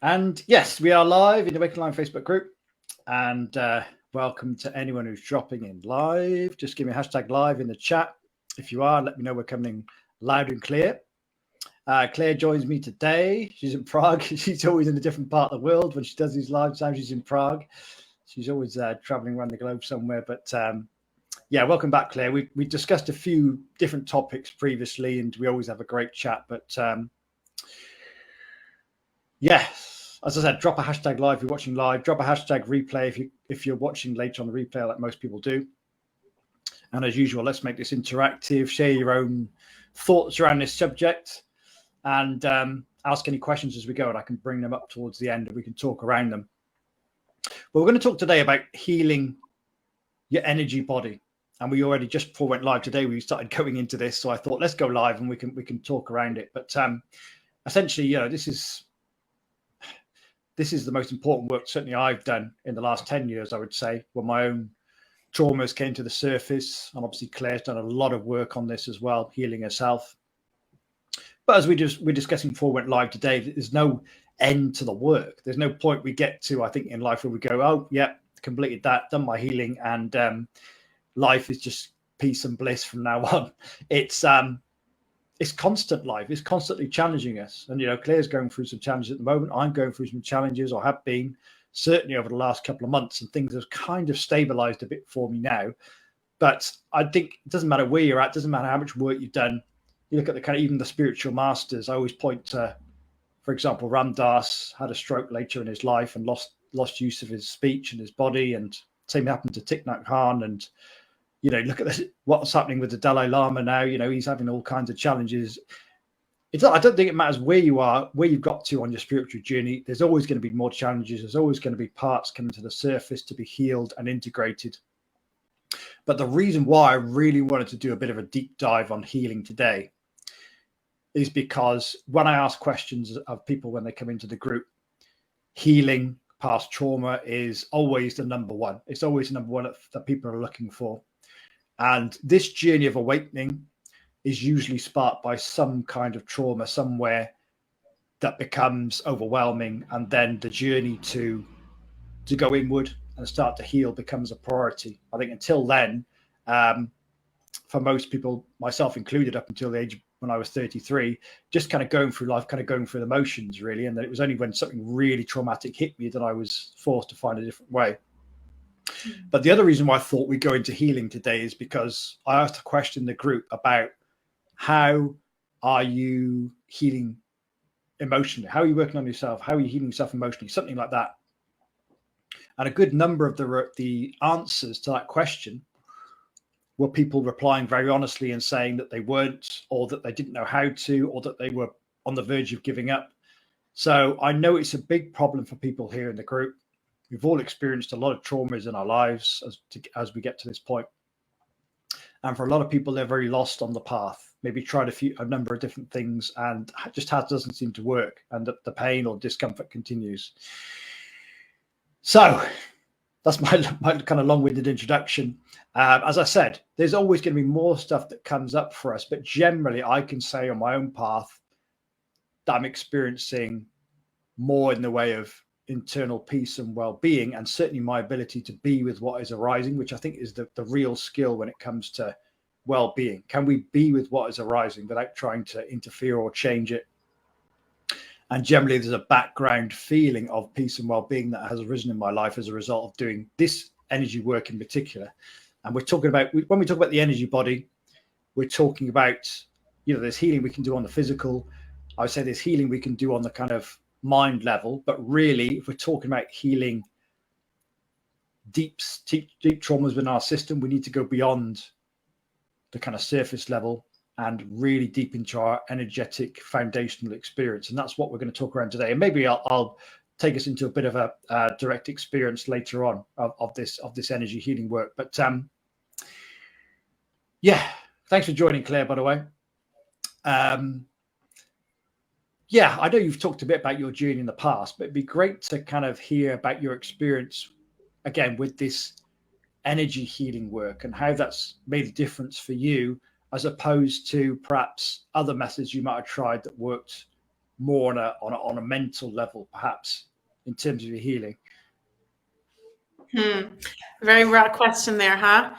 And yes, we are live in the Waking Line Facebook group. And welcome to anyone who's dropping in live. Just give me a hashtag live in the chat. If you are, let me know we're coming in loud and clear. Claire joins me today. She's in Prague. She's always in a different part of the world when she does these live times. She's in Prague. She's always traveling around the globe somewhere. But yeah, welcome back, Claire. We discussed a few different topics previously, and we always have a great chat. But yes, as I said, drop a hashtag live if you're watching live. Drop a hashtag replay if you're watching later on the replay, like most people do. And as usual, let's make this interactive. Share your own thoughts around this subject, and ask any questions as we go, and I can bring them up towards the end and we can talk around them. But we're going to talk today about healing your energy body. And we already, just before we went live today, we started going into this. So I thought, let's go live and we can talk around it. But essentially, you know, this is the most important work certainly I've done in the last 10 years, I would say, when my own traumas came to the surface. And obviously Claire's done a lot of work on this as well, healing herself. But as we're discussing before we went live today, there's no end to the work. There's no point we get to, I think, in life where we go, oh, yeah, completed that, done my healing, and life is just peace and bliss from now on. It's constant life. It's constantly challenging us. And, you know, Claire's going through some challenges at the moment. I'm going through some challenges, or have been, certainly over the last couple of months, and things have kind of stabilized a bit for me now. But I think it doesn't matter where you're at, doesn't matter how much work you've done. You look at the kind of, even the spiritual masters, I always point to, for example, Ram Dass had a stroke later in his life and lost use of his speech and his body. And same happened to Thich Nhat Hanh. And, you know, look at this, what's happening with the Dalai Lama now. You know, he's having all kinds of challenges. I don't think it matters where you are, where you've got to on your spiritual journey. There's always going to be more challenges. There's always going to be parts coming to the surface to be healed and integrated. But the reason why I really wanted to do a bit of a deep dive on healing today is because when I ask questions of people when they come into the group, healing past trauma is always the number one. It's always the number one that people are looking for. And this journey of awakening is usually sparked by some kind of trauma somewhere that becomes overwhelming. And then the journey to go inward and start to heal becomes a priority. I think until then, for most people, myself included, up until the age of when I was 33, just kind of going through life, kind of going through the motions, really. And that it was only when something really traumatic hit me that I was forced to find a different way. But the other reason why I thought we'd go into healing today is because I asked a question in the group about how are you healing emotionally? How are you working on yourself? How are you healing yourself emotionally? Something like that. And a good number of the answers to that question were people replying very honestly and saying that they weren't, or that they didn't know how to, or that they were on the verge of giving up. So I know it's a big problem for people here in the group. We've all experienced a lot of traumas in our lives as we get to this point. And for a lot of people, they're very lost on the path, maybe tried a number of different things and just doesn't seem to work, and the pain or discomfort continues. So that's my kind of long-winded introduction. As I said, there's always going to be more stuff that comes up for us, but generally I can say on my own path that I'm experiencing more in the way of internal peace and well-being, and certainly my ability to be with what is arising, which I think is the real skill when it comes to well-being. Can we be with what is arising without trying to interfere or change it? And generally there's a background feeling of peace and well-being that has arisen in my life as a result of doing this energy work in particular. And we're talking about, when we talk about the energy body, we're talking about, you know, there's healing we can do on the physical. I would say there's healing we can do on the kind of mind level. But really, if we're talking about healing deep traumas within our system, we need to go beyond the kind of surface level and really deep into our energetic foundational experience. And that's what we're going to talk around today. And maybe I'll take us into a bit of a direct experience later on of this energy healing work. But yeah, thanks for joining, Claire, by the way. Yeah, I know you've talked a bit about your journey in the past, but it'd be great to kind of hear about your experience again with this energy healing work and how that's made a difference for you, as opposed to perhaps other methods you might have tried that worked more on a mental level, perhaps, in terms of your healing? Very broad question there, huh?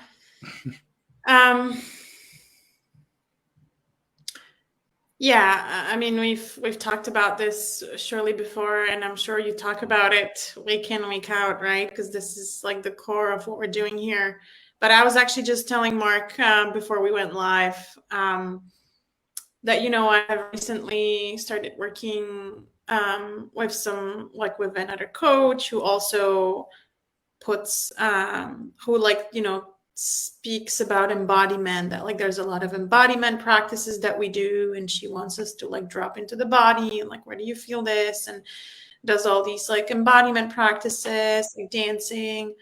Yeah, I mean, we've talked about this surely before, and I'm sure you talk about it week in, week out, right? Because this is like the core of what we're doing here. But I was actually just telling Mark before we went live that, I have recently started working with another coach who also puts speaks about embodiment, that like there's a lot of embodiment practices that we do, and she wants us to like drop into the body and like, where do you feel this, and does all these like embodiment practices like dancing.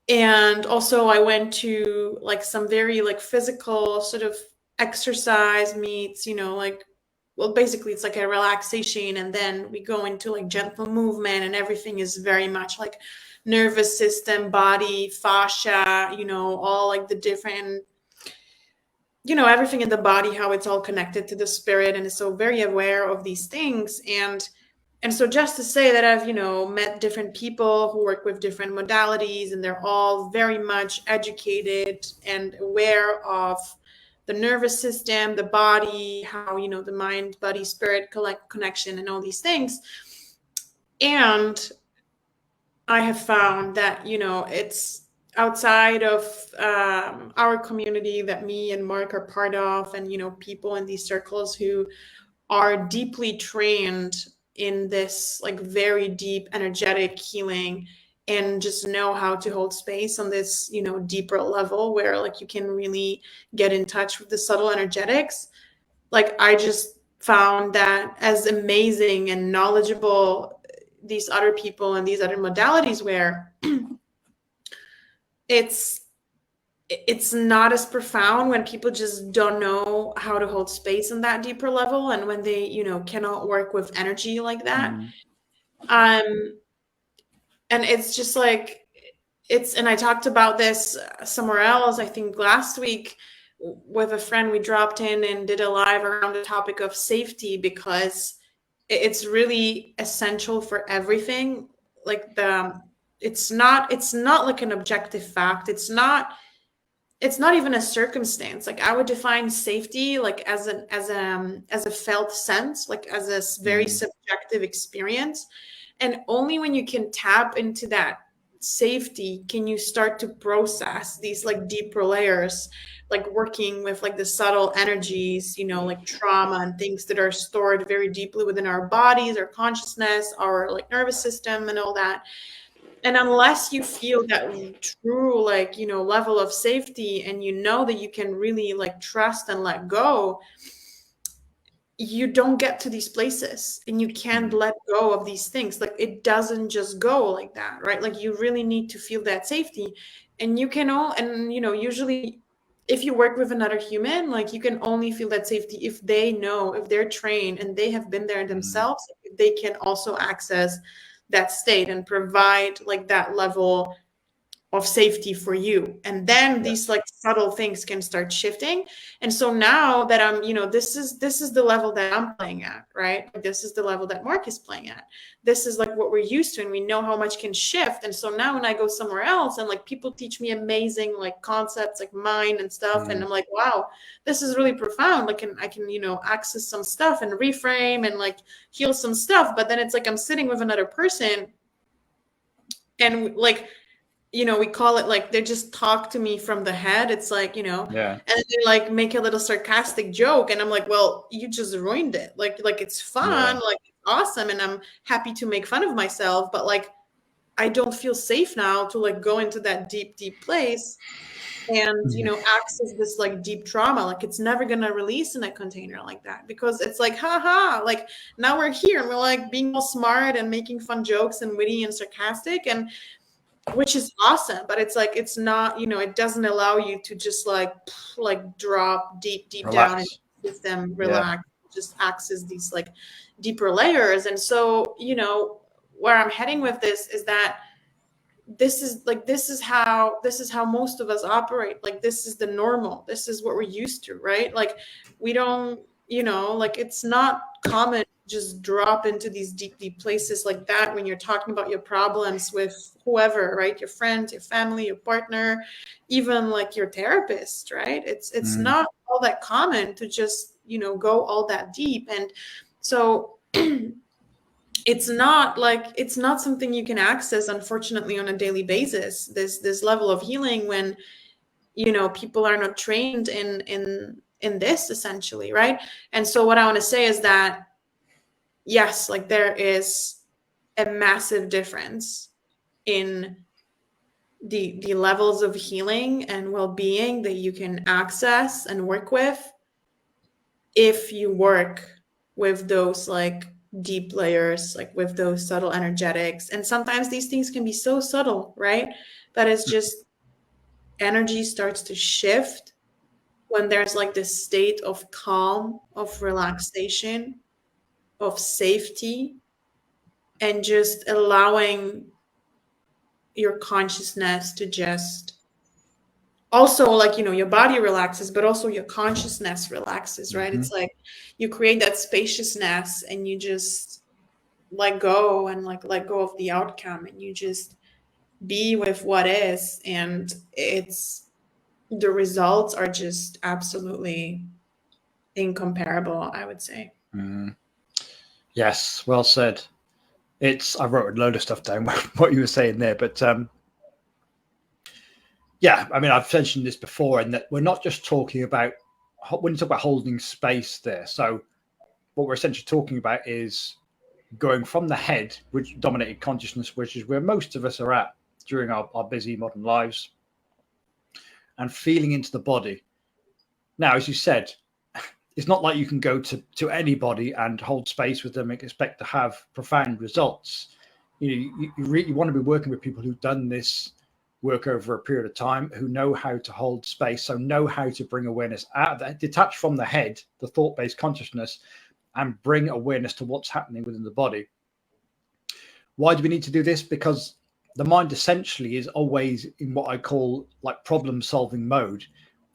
And also I went to like some very like physical sort of exercise meets, well, basically it's like a relaxation, and then we go into like gentle movement, and everything is very much like nervous system, body, fascia, all like the different, everything in the body, how it's all connected to the spirit, and is so very aware of these things. And so just to say that I've, met different people who work with different modalities, and they're all very much educated and aware of the nervous system, the body, how, the mind, body, spirit connection, and all these things. And I have found that, it's outside of our community that me and Mark are part of, and, people in these circles who are deeply trained in this like very deep energetic healing, and just know how to hold space on this, deeper level, where like you can really get in touch with the subtle energetics. Like I just found that as amazing and knowledgeable these other people and these other modalities, where it's not as profound when people just don't know how to hold space on that deeper level, and when they, cannot work with energy like that. And it's just like, and I talked about this somewhere else, I think last week, with a friend. We dropped in and did a live around the topic of safety, because it's really essential for everything. Like it's not like an objective fact. It's not even a circumstance. Like I would define safety like as a felt sense, like as a very subjective experience. And only when you can tap into that safety can you start to process these like deeper layers, like working with like the subtle energies, like trauma and things that are stored very deeply within our bodies, our consciousness, our like nervous system, and all that. And unless you feel that true like, level of safety, and that you can really like trust and let go, you don't get to these places, and you can't let go of these things. Like it doesn't just go like that, right? Like you really need to feel that safety. And usually if you work with another human, like you can only feel that safety if they know, if they're trained and they have been there themselves, they can also access that state and provide like that level of safety for you. And then these like subtle things can start shifting. And so now that I'm, this is the level that I'm playing at, right? This is the level that Mark is playing at. This is like what we're used to, and we know how much can shift. And so now when I go somewhere else, and like people teach me amazing like concepts like mind and stuff, and I'm like, wow, this is really profound. Like I can access some stuff and reframe and like heal some stuff. But then it's like I'm sitting with another person, and like, we call it like they just talk to me from the head. It's like, and they like make a little sarcastic joke, and I'm like, well, you just ruined it. Like it's fun, like it's awesome, and I'm happy to make fun of myself, but like I don't feel safe now to like go into that deep place and access this like deep trauma. Like it's never gonna release in a container like that, because it's like, haha, like now we're here and we're like being all smart and making fun jokes and witty and sarcastic, and which is awesome, but it's like it's not, it doesn't allow you to just like drop deep relax down and with them, relax, just access these like deeper layers. And so where I'm heading with this is that this is how most of us operate. Like this is the normal, this is what we're used to, right? Like we don't like it's not common to just drop into these deep, deep places like that when you're talking about your problems with whoever, right? Your friends, your family, your partner, even like your therapist, right? It's not all that common to just, go all that deep. And so it's not something you can access, unfortunately, on a daily basis, this level of healing, when people are not trained in this, essentially, right? And so what I want to say is that, yes, like there is a massive difference in the levels of healing and well-being that you can access and work with if you work with those like deep layers, like with those subtle energetics. And sometimes these things can be so subtle, right? That is just energy starts to shift when there's like this state of calm, of relaxation, of safety, and just allowing your consciousness to just also, like, your body relaxes, but also your consciousness relaxes, right? It's like you create that spaciousness and you just let go, and like let go of the outcome, and you just be with what is. And the results are just absolutely incomparable, I would say. Yes, well said. I wrote a load of stuff down what you were saying there, but yeah, I mean, I've mentioned this before, and that we're not just talking about, when you talk about holding space there. So what we're essentially talking about is going from the head, which dominated consciousness, which is where most of us are at during our busy modern lives, and feeling into the body. Now, as you said, it's not like you can go to anybody and hold space with them and expect to have profound results. You really want to be working with people who've done this work over a period of time, who know how to hold space, so know how to bring awareness out of that, detach from the head, the thought-based consciousness, and bring awareness to what's happening within the body. Why do we need to do this? Because the mind essentially is always in what I call like problem-solving mode.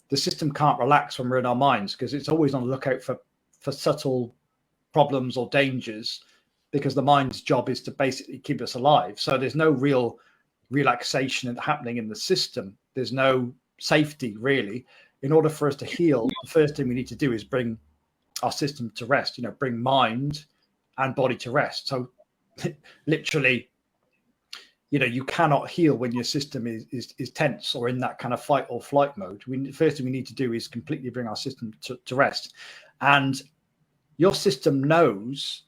The system can't relax when we're in our minds, because it's always on the lookout for subtle problems or dangers, because the mind's job is to basically keep us alive. So there's no real relaxation happening in the system. There's no safety, really. In order for us to heal, the first thing we need to do is bring our system to rest, bring mind and body to rest. So literally, you cannot heal when your system is tense or in that kind of fight or flight mode. The first thing we need to do is completely bring our system to rest. And your system knows,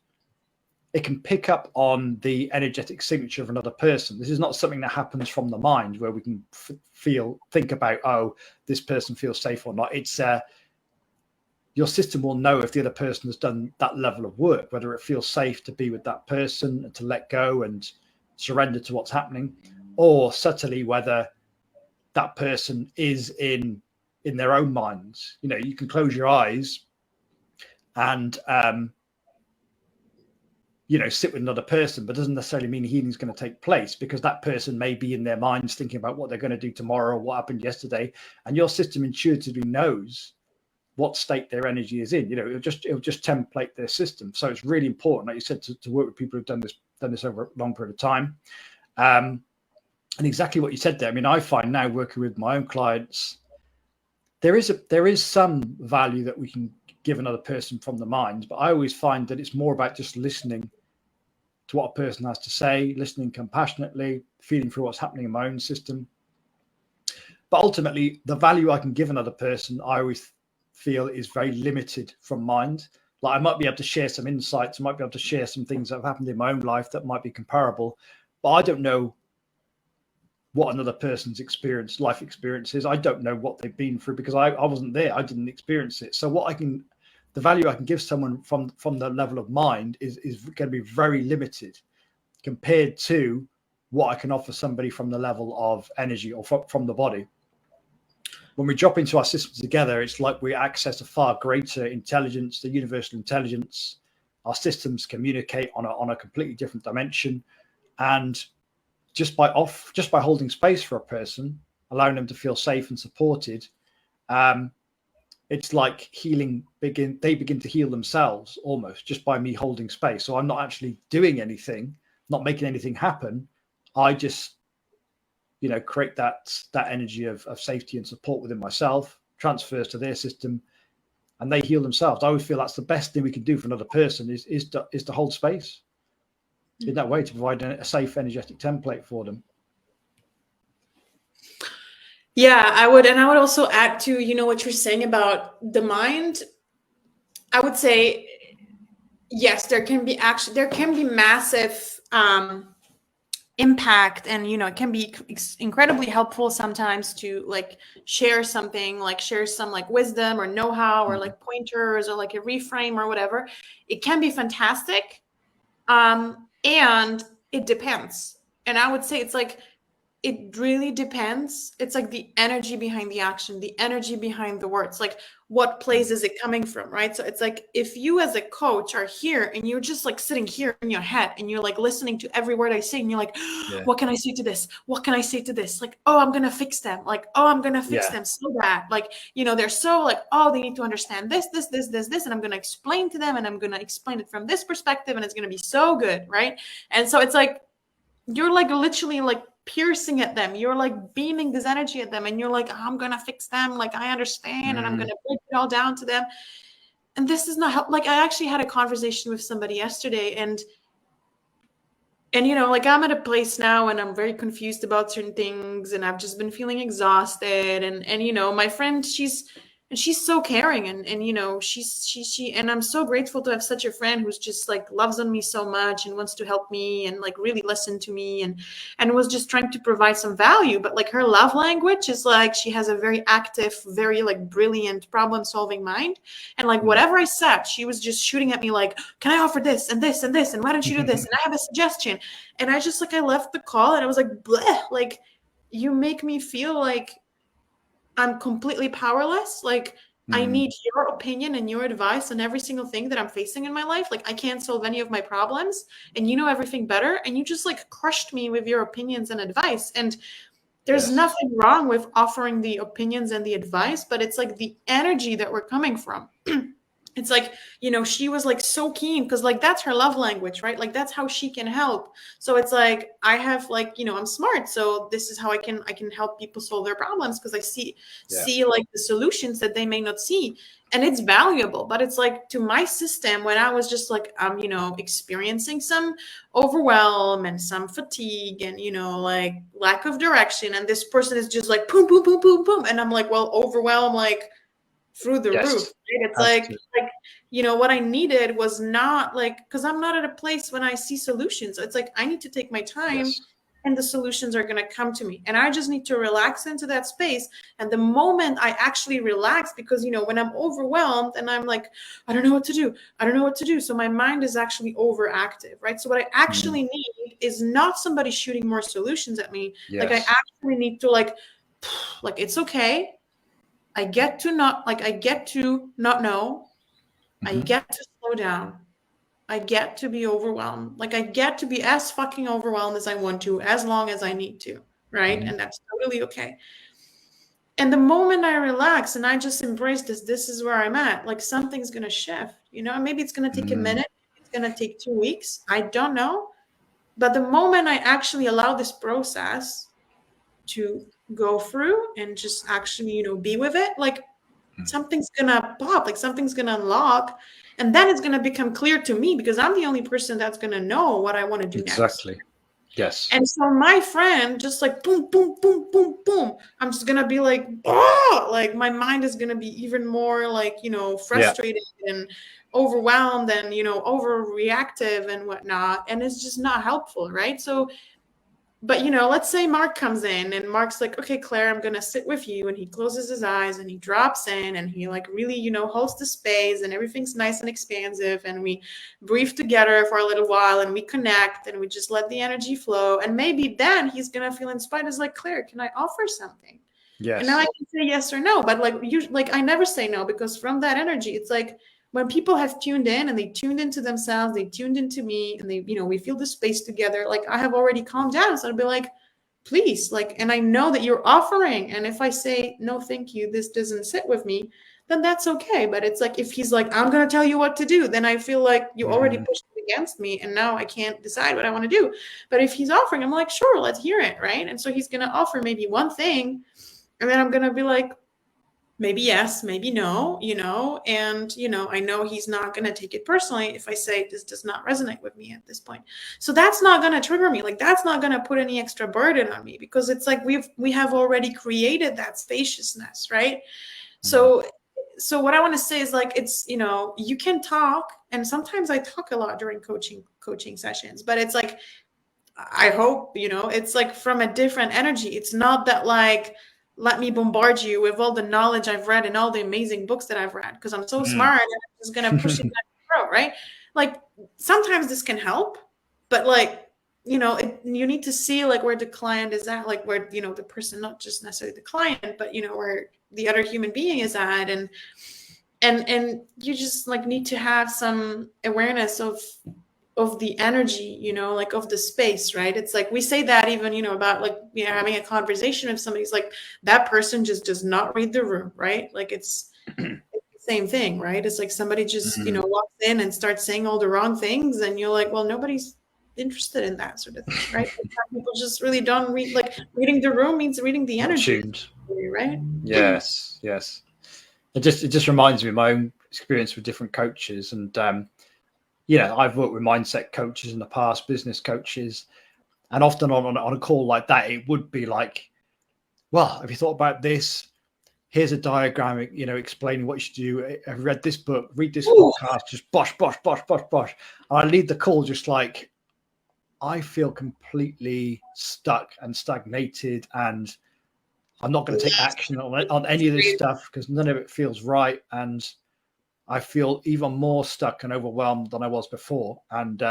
it can pick up on the energetic signature of another person. This is not something that happens from the mind where we can think about, oh, this person feels safe or not. It's your system will know if the other person has done that level of work, whether it feels safe to be with that person and to let go and surrender to what's happening, or subtly whether that person is in their own minds. You can close your eyes and sit with another person, but doesn't necessarily mean healing is going to take place, because that person may be in their minds thinking about what they're going to do tomorrow or what happened yesterday, and your system intuitively knows what state their energy is in. It'll just template their system. So it's really important, like you said, to work with people who've done this over a long period of time. And exactly what you said there. I mean, I find now, working with my own clients, there is some value that we can give another person from the mind, but I always find that it's more about just listening to what a person has to say, listening compassionately, feeling through what's happening in my own system. But ultimately, the value I can give another person, I always feel, is very limited from mind. Like, I might be able to share some insights, I might be able to share some things that have happened in my own life that might be comparable, but I don't know what another person's life experience is. I don't know what they've been through, because I wasn't there. I didn't experience it. So the value I can give someone from the level of mind is going to be very limited compared to what I can offer somebody from the level of energy or from the body. When we drop into our systems together, it's like we access a far greater intelligence, the universal intelligence. Our systems communicate on a completely different dimension. And just by holding space for a person, allowing them to feel safe and supported, it's like they begin to heal themselves almost just by me holding space. So I'm not actually doing anything, not making anything happen. I just, create that energy of safety and support within myself, transfers to their system, and they heal themselves. I always feel that's the best thing we can do for another person is to hold space in that way, to provide a safe energetic template for them. Yeah, I would also add to, what you're saying about the mind. I would say, yes, there can be massive impact, and it can be incredibly helpful sometimes to like share something, like share some like wisdom or know-how or like pointers or like a reframe or whatever. It can be fantastic, and it depends. And I would say it's like, it really depends. It's like the energy behind the action, the energy behind the words, like what place is it coming from, right? So it's like, if you as a coach are here and you're just like sitting here in your head and you're like listening to every word I say and you're like, what can I say to this? What can I say to this? Like, oh, I'm going to fix them. Like, oh, I'm going to fix them so that, like, they're so like, oh, they need to understand this. And I'm going to explain to them, and I'm going to explain it from this perspective, and it's going to be so good, right? And so it's like, you're like literally like piercing at them, you're like beaming this energy at them, and you're like, I'm gonna fix them, like I understand, and I'm gonna break it all down to them. And this is not how, like, I actually had a conversation with somebody yesterday, and like, I'm at a place now and I'm very confused about certain things, and I've just been feeling exhausted, and my friend, she's so caring, and she and I'm so grateful to have such a friend who's just like loves on me so much and wants to help me and like really listen to me and was just trying to provide some value. But like, her love language is like, she has a very active, very like brilliant problem solving mind, and like whatever I said, she was just shooting at me like, can I offer this and this and this, and why don't you do this, and I have a suggestion. And I just like, I left the call and I was like, bleh, like, you make me feel like I'm completely powerless. Like, I need your opinion and your advice on every single thing that I'm facing in my life. Like, I can't solve any of my problems, and you know everything better. And you just like crushed me with your opinions and advice. And there's nothing wrong with offering the opinions and the advice, but it's like the energy that we're coming from. It's like, she was like so keen, because like, that's her love language, right? Like, that's how she can help. So it's like, I have like, I'm smart, so this is how I can help people solve their problems, because I see like the solutions that they may not see, and it's valuable. But it's like, to my system, when I was just like, experiencing some overwhelm and some fatigue and like lack of direction, and this person is just like boom boom boom boom boom, and I'm like, well, overwhelm like through the roof, right? It's like what I needed was not like, because I'm not at a place when I see solutions. It's like, I need to take my time, and the solutions are going to come to me, and I just need to relax into that space. And the moment I actually relax, because when I'm overwhelmed and I'm like, I don't know what to do, so my mind is actually overactive, right? So what I actually need is not somebody shooting more solutions at me. Like, I actually need to like, it's okay. I get to not know. I get to slow down. I get to be overwhelmed. Like, I get to be as fucking overwhelmed as I want to, as long as I need to, right? And that's totally okay. And the moment I relax and I just embrace this is where I'm at, like, something's going to shift, maybe it's going to take a minute. It's going to take 2 weeks. I don't know. But the moment I actually allow this process to go through and just actually, be with it, like, something's gonna pop, like something's gonna unlock, and then it's gonna become clear to me, because I'm the only person that's gonna know what I want to do next. Exactly. Yes. And so my friend just like boom, boom, boom, boom, boom. I'm just gonna be like, oh, like my mind is gonna be even more like, frustrated and overwhelmed and, overreactive and whatnot. And it's just not helpful, right? So, but, let's say Mark comes in and Mark's like, okay, Claire, I'm going to sit with you. And he closes his eyes and he drops in and he like really, holds the space, and everything's nice and expansive. And we breathe together for a little while and we connect and we just let the energy flow. And maybe then he's going to feel inspired. It's like, Claire, can I offer something? Yes. And now I can say yes or no. But like I never say no, because from that energy, it's like, when people have tuned in and they tuned into themselves, they tuned into me, and they, we feel the space together. Like, I have already calmed down. So I'd be like, please, like, and I know that you're offering. And if I say, no, thank you, this doesn't sit with me, then that's okay. But it's like, if he's like, I'm going to tell you what to do, then I feel like you already pushed it against me and now I can't decide what I want to do. But if he's offering, I'm like, sure, let's hear it, right? And so he's going to offer maybe one thing, and then I'm going to be like, maybe yes, maybe no, and, I know he's not going to take it personally if I say this does not resonate with me at this point. So that's not going to trigger me. Like, that's not going to put any extra burden on me, because it's like we have already created that spaciousness, right? So what I want to say is, like, it's, you can talk, and sometimes I talk a lot during coaching sessions, but it's like, I hope, it's like from a different energy. It's not that, like, let me bombard you with all the knowledge I've read and all the amazing books that I've read, because I'm so smart and I'm just going to push it down your throat, right? Like, sometimes this can help, but, like, you need to see, like, where the client is at, like, where, the person, not just necessarily the client, but, where the other human being is at. And you just, like, need to have some awareness of the energy, like, of the space, right? It's like, we say that even, about, like, having a conversation with somebody. It's like, that person just does not read the room, right? Like, it's the same thing, right? It's like somebody just, walks in and starts saying all the wrong things, and you're like, well, nobody's interested in that sort of thing, right? People just really don't read. Like, reading the room means reading the energy, right? Yes. It just reminds me of my own experience with different coaches, and I've worked with mindset coaches in the past, business coaches, and often on a call like that, it would be like, well, have you thought about this? Here's a diagram, explaining what you should do. I've read this book, read this podcast, just bosh. And I leave the call just like, I feel completely stuck and stagnated, and I'm not going to take action on any of this stuff because none of it feels right. And I feel even more stuck and overwhelmed than I was before. And,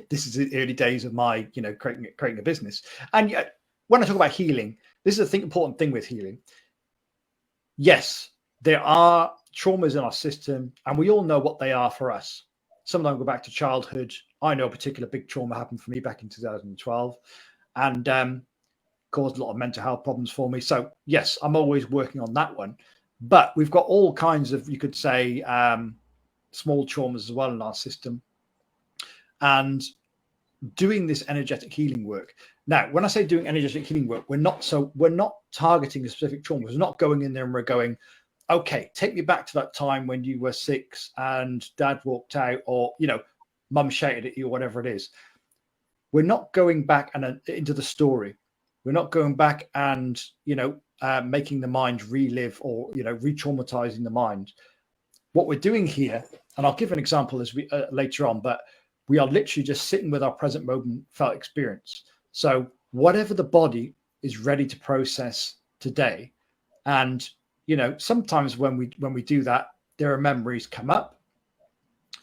this is the early days of my, creating a business. And yet, when I talk about healing, this is important thing with healing. Yes, there are traumas in our system, and we all know what they are for us. Some of them go back to childhood. I know a particular big trauma happened for me back in 2012 and caused a lot of mental health problems for me. So yes, I'm always working on that one. But we've got all kinds of, you could say, small traumas as well in our system. And doing this energetic healing work. Now, when I say doing energetic healing work, we're not targeting a specific trauma. We're not going in there and we're going, okay, take me back to that time when you were 6 and dad walked out, or, mum shouted at you, or whatever it is. We're not going back and into the story. We're not going back and, making the mind relive or, re-traumatizing the mind. What we're doing here, and I'll give an example as we later on, but we are literally just sitting with our present moment felt experience. So whatever the body is ready to process today, and sometimes when we do that, there are memories come up.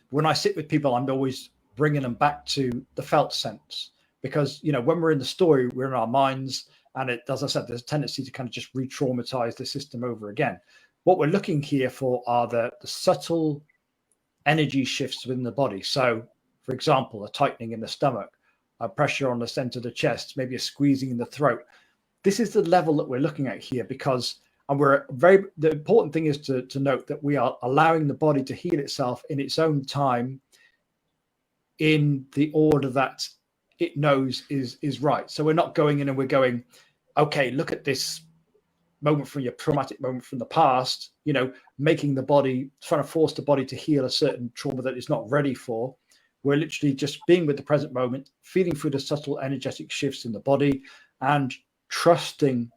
When I sit with people, I'm always bringing them back to the felt sense, because when we're in the story, we're in our minds, and as I said, there's a tendency to kind of just re-traumatize the system over again. What we're looking here for are the subtle energy shifts within the body. So, for example, a tightening in the stomach, a pressure on the center of the chest, maybe a squeezing in the throat. This is the level that we're looking at here, because the important thing is to note that we are allowing the body to heal itself in its own time, in the order that it knows is right. So we're not going in and we're going, okay, look at this moment from your traumatic moment from the past, making the body, trying to force the body to heal a certain trauma that it's not ready for. We're literally just being with the present moment, feeling through the subtle energetic shifts in the body, and trusting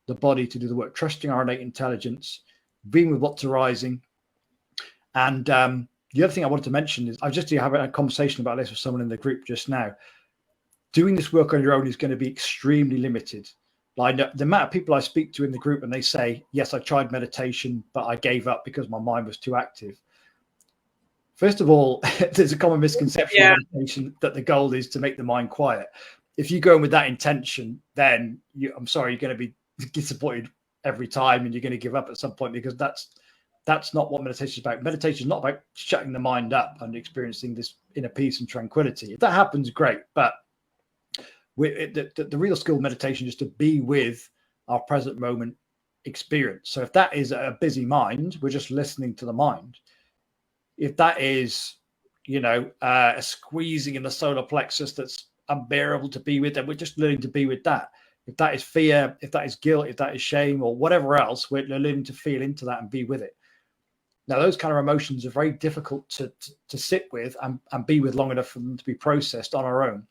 the body to do the work, trusting our innate intelligence, being with what's arising. And the other thing I wanted to mention is, I just having a conversation about this with someone in the group just now. Doing this work on your own is going to be extremely limited. Like, the amount of people I speak to in the group, and they say, yes, I tried meditation, but I gave up because my mind was too active. First of all, there's a common misconception of meditation that the goal is to make the mind quiet. If you go in with that intention, then I'm sorry, you're going to be disappointed every time, and you're going to give up at some point, because that's not what meditation is about. Meditation is not about shutting the mind up and experiencing this inner peace and tranquility. If that happens, great. But the real skill of meditation is to be with our present moment experience. So if that is a busy mind, we're just listening to the mind. If that is, a squeezing in the solar plexus that's unbearable to be with, then we're just learning to be with that. If that is fear, if that is guilt, if that is shame, or whatever else, we're learning to feel into that and be with it. Now, those kind of emotions are very difficult to sit with and be with long enough for them to be processed on our own.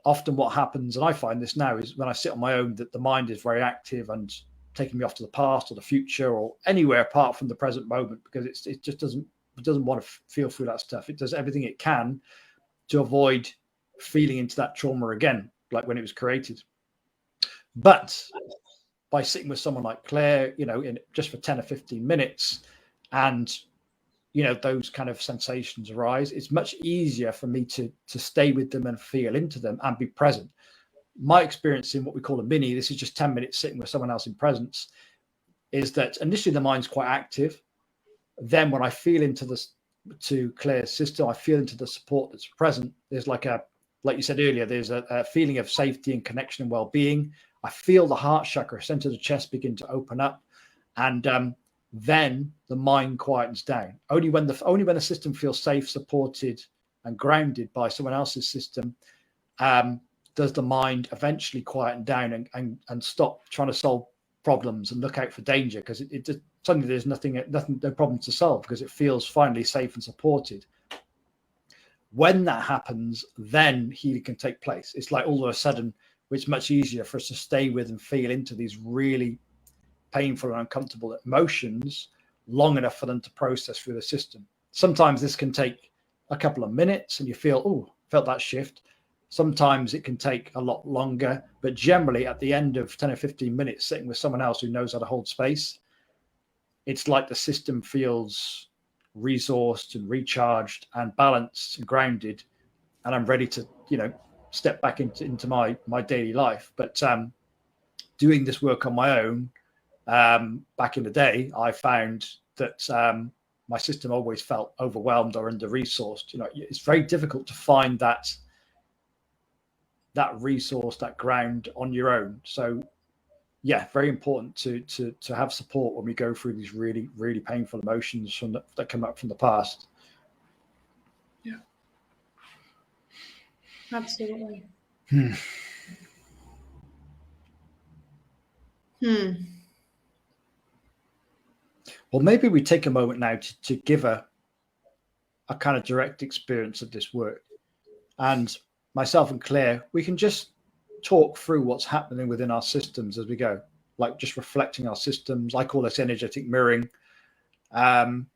Often what happens, and I find this now, is when I sit on my own, that the mind is very active and taking me off to the past or the future or anywhere apart from the present moment, because it just doesn't want to feel through that stuff. It does everything it can to avoid feeling into that trauma again, like when it was created. But by sitting with someone like Claire, just for 10 or 15 minutes, and those kind of sensations arise, it's much easier for me to stay with them and feel into them and be present. My experience in what we call a mini, this is just 10 minutes sitting with someone else in presence, is that initially the mind's quite active. Then when I feel into to Claire's system, I feel into the support that's present. There's like you said earlier, there's a feeling of safety and connection and well-being. I feel the heart chakra, center of the chest, begin to open up, and then the mind quietens down. Only when the system feels safe, supported, and grounded by someone else's system, does the mind eventually quieten down and stop trying to solve problems and look out for danger, because it just suddenly there's no problems to solve, because it feels finally safe and supported. When that happens, then healing can take place. It's like all of a sudden it's much easier for us to stay with and feel into these really painful and uncomfortable emotions long enough for them to process through the system. Sometimes this can take a couple of minutes and you felt that shift. Sometimes it can take a lot longer, but generally at the end of 10 or 15 minutes sitting with someone else who knows how to hold space, it's like the system feels resourced and recharged and balanced and grounded, and I'm ready to step back into my daily life. But doing this work on my own, back in the day, I found that my system always felt overwhelmed or under-resourced. It's very difficult to find that resource, that ground on your own. So yeah, very important to have support when we go through these really, really painful emotions that come up from the past. Yeah, absolutely. Well, maybe we take a moment now to give a kind of direct experience of this work. And myself and Claire, we can just talk through what's happening within our systems as we go, like just reflecting our systems. I call this energetic mirroring. And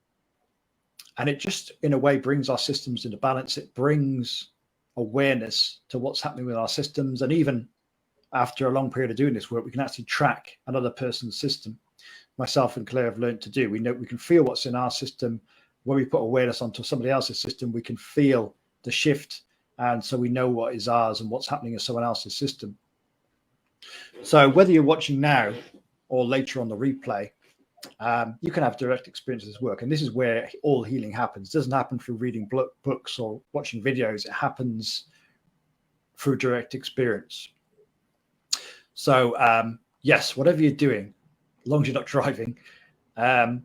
it just, in a way, brings our systems into balance. It brings awareness to what's happening with our systems. And even after a long period of doing this work, we can actually track another person's system. Myself and Claire have learned to do. We know we can feel what's in our system. When we put awareness onto somebody else's system, we can feel the shift. And so we know what is ours and what's happening in someone else's system. So whether you're watching now or later on the replay, you can have direct experience of this work. And this is where all healing happens. It doesn't happen through reading books or watching videos. It happens through direct experience. So yes, whatever you're doing, as long as you're not driving, we'll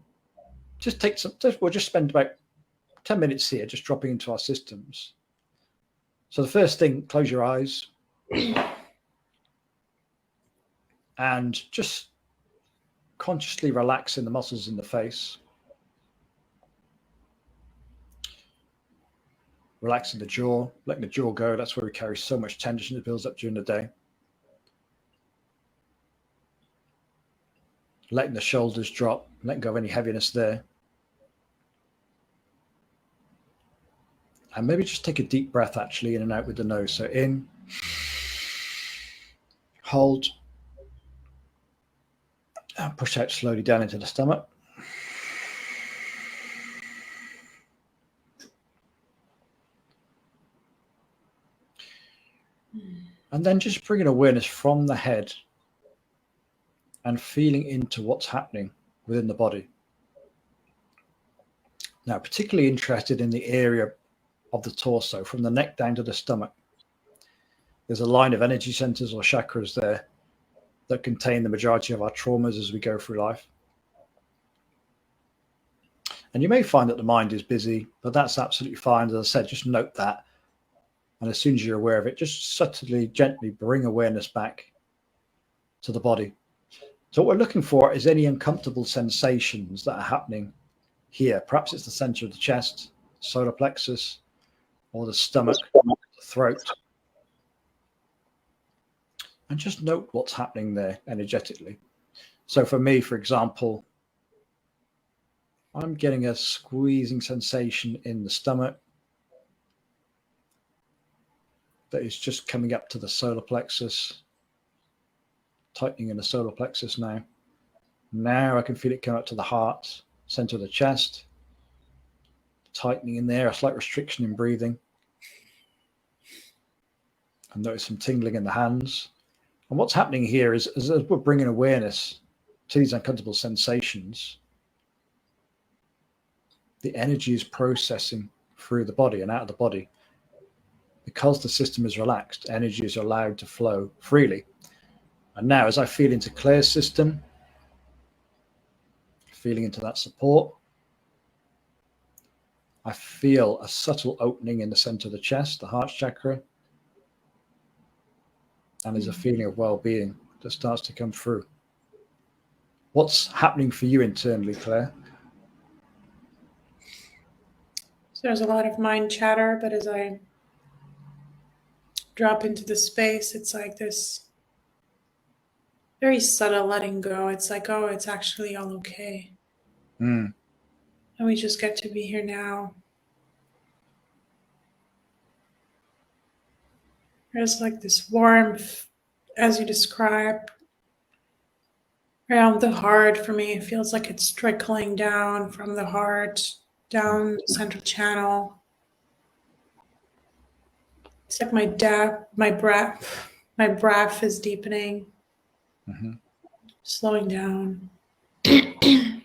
just spend about 10 minutes here just dropping into our systems. So the first thing, close your eyes and just consciously relaxing the muscles in the face. Relaxing the jaw, letting the jaw go. That's where we carry so much tension that builds up during the day. Letting the shoulders drop, letting go of any heaviness there. And maybe just take a deep breath actually in and out with the nose. So in, hold, and push out slowly down into the stomach. And then just bringing awareness from the head and feeling into what's happening within the body. Now, particularly interested in the area of the torso, from the neck down to the stomach. There's a line of energy centers or chakras there. that contain the majority of our traumas as we go through life. And you may find that the mind is busy, but that's absolutely fine. As I said, just note that. And as soon as you're aware of it, just subtly, gently bring awareness back to the body. So what we're looking for is any uncomfortable sensations that are happening here. Perhaps it's the center of the chest, solar plexus, or the stomach, the throat. And just note what's happening there energetically. So for me, for example, I'm getting a squeezing sensation in the stomach that is just coming up to the solar plexus, tightening in the solar plexus now. Now I can feel it come up to the heart, center of the chest, tightening in there, a slight restriction in breathing. I notice some tingling in the hands. And what's happening here is as we're bringing awareness to these uncomfortable sensations, the energy is processing through the body and out of the body. Because the system is relaxed, energy is allowed to flow freely. And now as I feel into Claire's system, feeling into that support, I feel a subtle opening in the center of the chest, the heart chakra. And there's a feeling of well-being that starts to come through. What's happening for you internally, Claire? There's a lot of mind chatter, but as I drop into the space, it's like this very subtle letting go. It's like, oh, it's actually all okay. And we just get to be here now. There's like this warmth, as you described, around the heart. For me, it feels like it's trickling down from the heart, down the central channel. It's like my breath is deepening, slowing down. You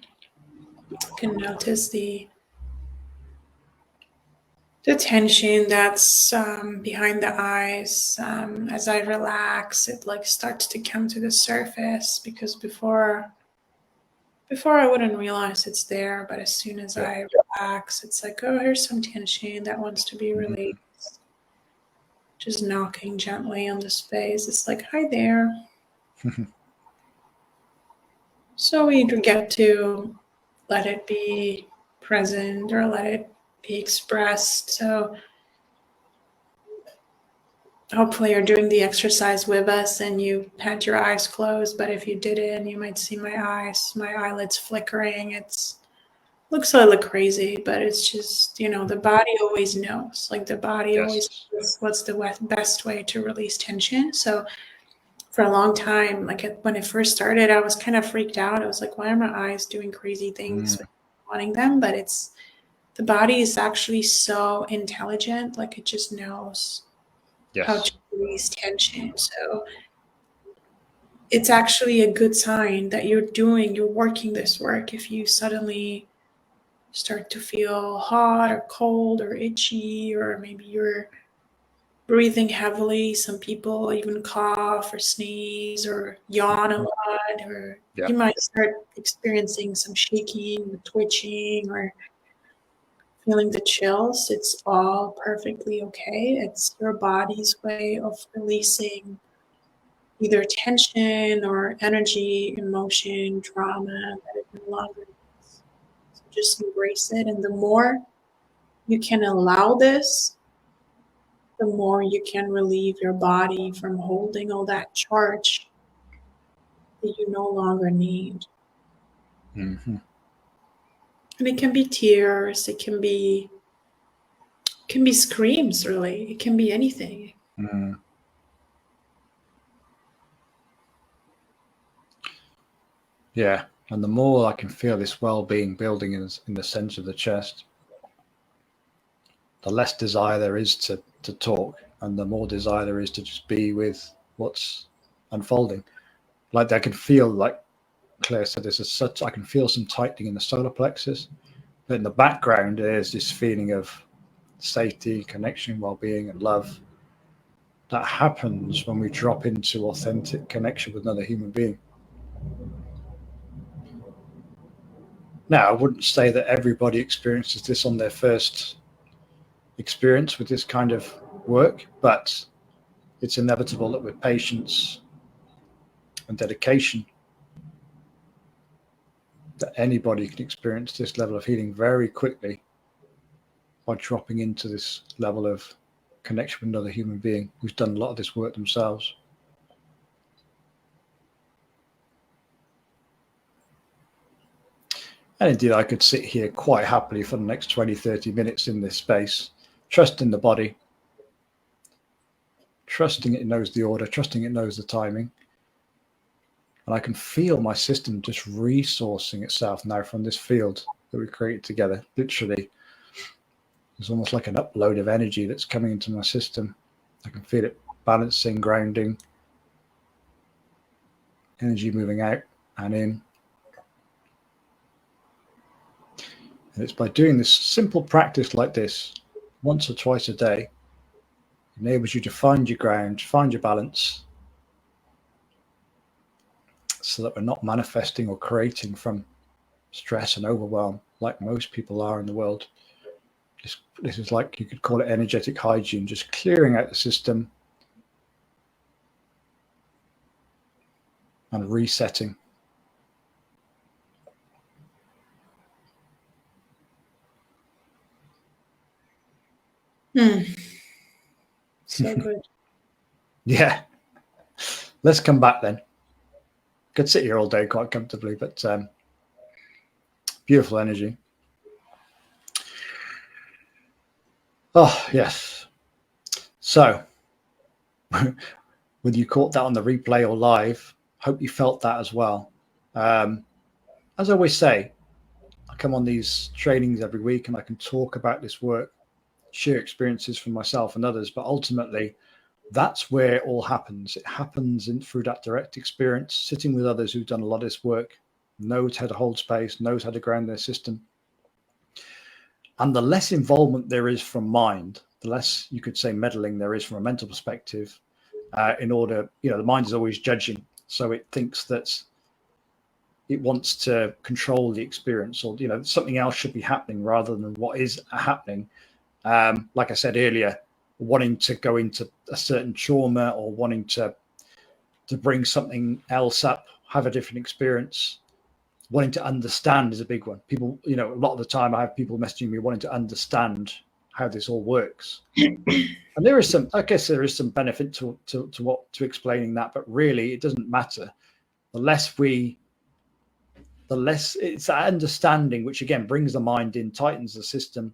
can notice the tension that's behind the eyes. As I relax, it like starts to come to the surface, because before I wouldn't realize it's there, but as soon as I relax, it's like, oh, here's some tension that wants to be released. Just knocking gently on the space. It's like, hi there. So we get to let it be present or let it be expressed. So hopefully you're doing the exercise with us and you had your eyes closed, but if you didn't, you might see my eyelids flickering. Looks a little crazy, but it's just, the body always knows. Like the body always knows what's the best way to release tension. So for a long time, like when it first started, I was kind of freaked out. I was like, why are my eyes doing crazy things, wanting them? But the body is actually so intelligent, like it just knows how to release tension. So it's actually a good sign that you're working this work if you suddenly start to feel hot or cold or itchy, or maybe you're breathing heavily. Some people even cough or sneeze or yawn a lot, or you might start experiencing some shaking or twitching or feeling the chills. It's all perfectly okay. It's your body's way of releasing either tension or energy, emotion, drama that it no longer needs. So just embrace it. And the more you can allow this, the more you can relieve your body from holding all that charge that you no longer need. And it can be tears, it can be screams, really. It can be anything. Yeah, and the more I can feel this well-being building in the center of the chest, the less desire there is to talk, and the more desire there is to just be with what's unfolding. Like I can feel, like Claire said, I can feel some tightening in the solar plexus, but in the background there's this feeling of safety, connection, well-being, and love. that happens when we drop into authentic connection with another human being. Now, I wouldn't say that everybody experiences this on their first experience with this kind of work, but it's inevitable that with patience and dedication, that anybody can experience this level of healing very quickly by dropping into this level of connection with another human being who's done a lot of this work themselves. And indeed, I could sit here quite happily for the next 20, 30 minutes in this space, trusting the body, trusting it knows the order, trusting it knows the timing. And I can feel my system just resourcing itself now from this field that we created together. Literally, it's almost like an upload of energy that's coming into my system. I can feel it balancing, grounding, energy moving out and in. And it's by doing this simple practice like this, once or twice a day, it enables you to find your ground, find your balance, so that we're not manifesting or creating from stress and overwhelm like most people are in the world. This is like, you could call it energetic hygiene, just clearing out the system and resetting. So good. Yeah. Let's come back then. Could sit here all day quite comfortably, but beautiful energy. Oh, yes. So, whether you caught that on the replay or live, hope you felt that as well. As I always say, I come on these trainings every week and I can talk about this work, share experiences from myself and others, but ultimately, that's where it all happens. It happens through that direct experience, sitting with others who've done a lot of this work, knows how to hold space, knows how to ground their system. And the less involvement there is from mind, the less, you could say, meddling there is from a mental perspective. In order, the mind is always judging. So it thinks that it wants to control the experience, or, something else should be happening rather than what is happening. Like I said earlier, wanting to go into a certain trauma or wanting to bring something else up, have a different experience, wanting to understand is a big one. People, a lot of the time I have people messaging me wanting to understand how this all works. And there is some benefit to explaining that, but really it doesn't matter. The less it's that understanding, which again brings the mind in, tightens the system,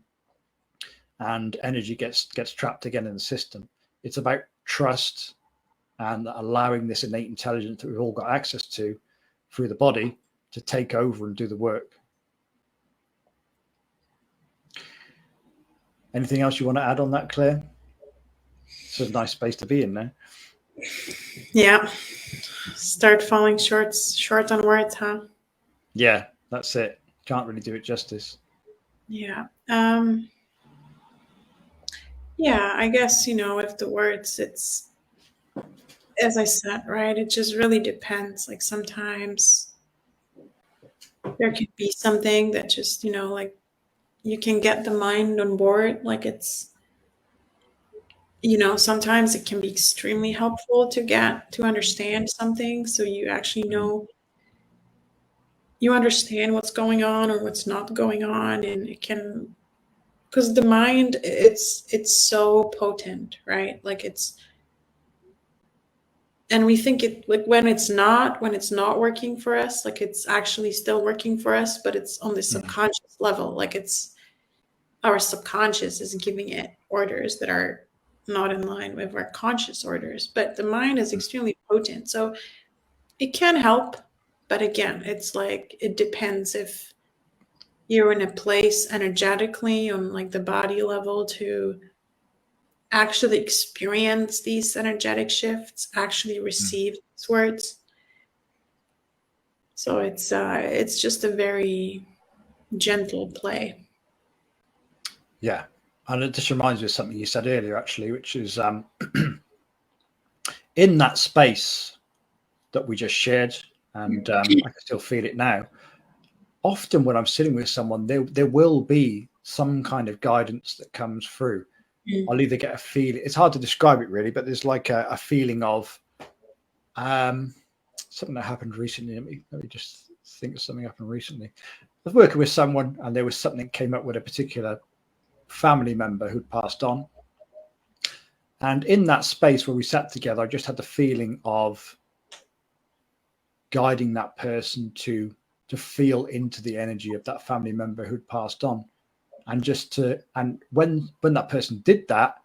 and energy gets trapped again in the system. It's about trust and allowing this innate intelligence that we've all got access to through the body to take over and do the work. Anything else you want to add on that, Claire? It's a nice space to be in now. Yeah. Start falling short on words, huh? Yeah, that's it. Can't really do it justice. Yeah. Yeah, I guess, with the words, it's, as I said, right, it just really depends. Like sometimes there could be something that just, like you can get the mind on board. Like it's, sometimes it can be extremely helpful to understand something. So you actually know, you understand what's going on or what's not going on. And it can, because the mind, it's so potent, right? Like and we think it, like when it's not working for us, like it's actually still working for us, but it's on the subconscious level. Like it's our subconscious is giving it orders that are not in line with our conscious orders, but the mind is extremely potent. So it can help, but again, it's like, it depends if you're in a place energetically on like the body level to actually experience these energetic shifts, actually receive these words. So it's just a very gentle play. Yeah. And it just reminds me of something you said earlier, actually, which is in that space that we just shared, and I can still feel it now. Often when I'm sitting with someone, there will be some kind of guidance that comes through. I'll either get a feeling, it's hard to describe it really, but there's like a feeling of something that happened recently. Let me just think of something happened recently. I was working with someone and there was something that came up with a particular family member who'd passed on. And in that space where we sat together, I just had the feeling of guiding that person to feel into the energy of that family member who'd passed on. And when that person did that,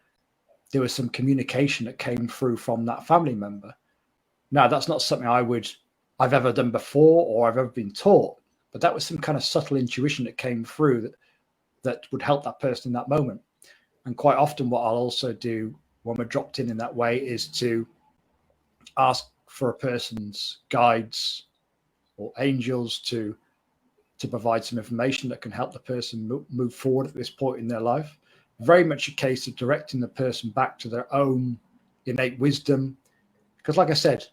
there was some communication that came through from that family member. Now, that's not something I've ever done before or I've ever been taught, but that was some kind of subtle intuition that came through that would help that person in that moment. And quite often what I'll also do when we're dropped in that way is to ask for a person's guides or angels to provide some information that can help the person move forward at this point in their life. Very much a case of directing the person back to their own innate wisdom. Because like I said,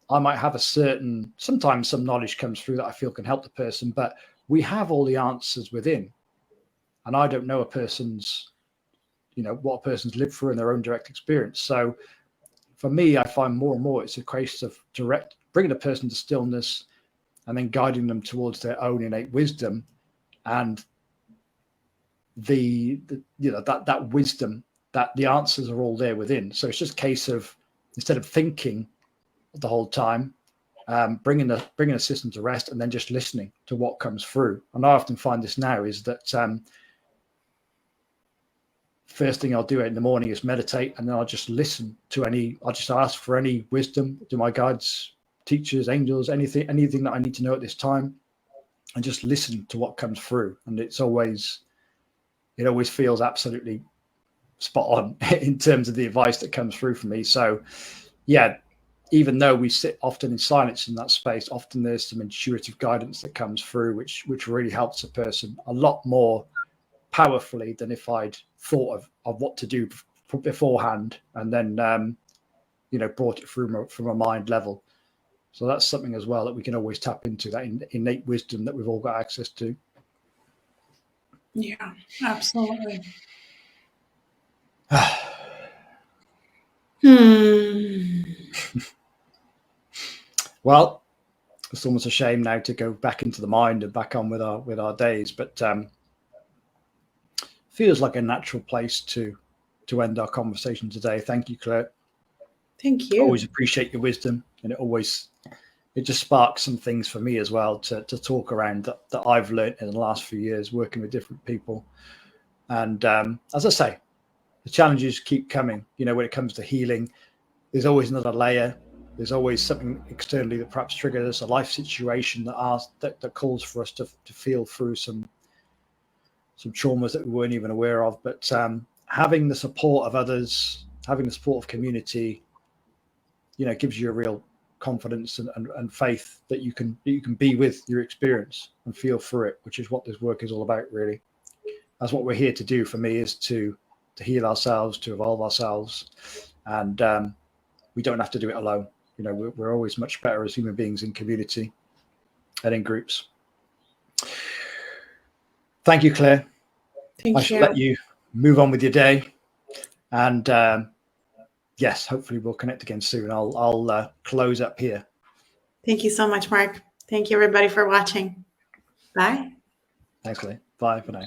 I might have sometimes some knowledge comes through that I feel can help the person, but we have all the answers within. And I don't know what a person's lived through in their own direct experience. So for me, I find more and more it's a case of bringing a person to stillness and then guiding them towards their own innate wisdom, and that wisdom, that the answers are all there within. So it's just a case of, instead of thinking the whole time, bringing the system to rest and then just listening to what comes through. And I often find this now is that first thing I'll do in the morning is meditate, and then I'll just listen to I'll just ask for any wisdom to my guides, teachers, angels, anything that I need to know at this time, and just listen to what comes through. And it always feels absolutely spot on in terms of the advice that comes through for me. So yeah, even though we sit often in silence in that space, often there's some intuitive guidance that comes through, which really helps a person a lot more powerfully than if I'd thought of what to do beforehand and then brought it through from a mind level. So that's something as well that we can always tap into, that innate wisdom that we've all got access to. Yeah, absolutely. Well, it's almost a shame now to go back into the mind and back on with our days, but feels like a natural place to end our conversation today. Thank you, Claire. Thank you. Always appreciate your wisdom, and it just sparks some things for me as well to talk around that I've learned in the last few years working with different people. And as I say, the challenges keep coming. When it comes to healing, there's always another layer. There's always something externally that perhaps triggers a life situation that calls for us to feel through some traumas that we weren't even aware of. But having the support of others, having the support of community, gives you a real confidence and faith that you can be with your experience and feel through it, which is what this work is all about, really. That's what we're here to do. For me, is to heal ourselves, to evolve ourselves, and we don't have to do it alone. We're always much better as human beings in community and in groups. Thank you, Claire. Thank I shall let you move on with your day, and yes, hopefully we'll connect again soon. I'll close up here. Thank you so much, Mark. Thank you, everybody, for watching. Bye. Thanks, Claire. Bye for now.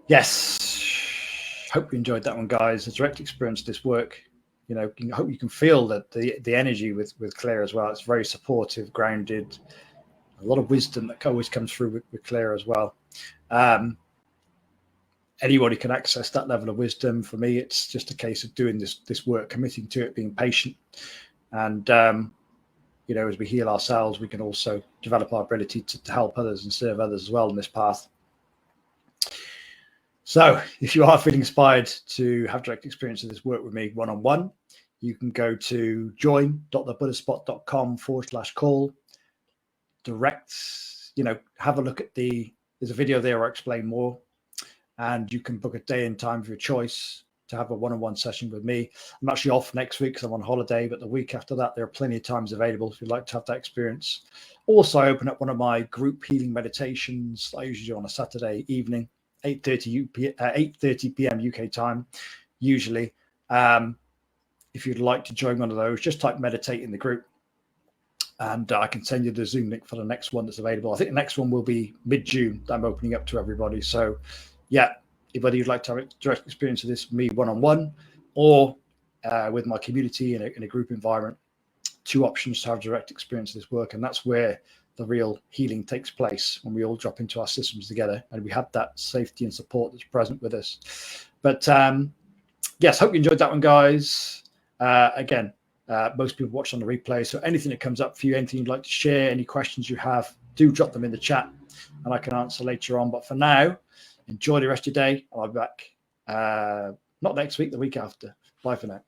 Yes, hope you enjoyed that one, guys. A direct experience of this work. I hope you can feel that the energy with Claire as well. It's very supportive, grounded, a lot of wisdom that always comes through with Claire as well. Anybody can access that level of wisdom. For me, it's just a case of doing this work, committing to it, being patient, and as we heal ourselves, we can also develop our ability to help others and serve others as well in this path. So if you are feeling inspired to have direct experience of this work with me one-on-one, you can go to join.thebuddhaspot.com/call. Direct, have a look at there's a video there where I explain more, and you can book a day and time of your choice. to have a one-on-one session with me. I'm actually off next week because I'm on holiday, but the week after that, there are plenty of times available if you'd like to have that experience. Also, I open up one of my group healing meditations I usually do on a Saturday evening, 8:30 p.m. UK time, usually. If you'd like to join one of those, just type meditate in the group, and I can send you the Zoom link for the next one that's available. I think the next one will be mid-June that I'm opening up to everybody. So, yeah, whether you'd like to have a direct experience of this with me one-on-one or with my community in a group environment, 2 options to have direct experience of this work. And that's where the real healing takes place, when we all drop into our systems together and we have that safety and support that's present with us. But yes, hope you enjoyed that one, guys. Again, most people watch on the replay, so anything that comes up for you, anything you'd like to share, any questions you have, do drop them in the chat and I can answer later on. But for now, enjoy the rest of your day. I'll be back not next week, the week after. Bye for now.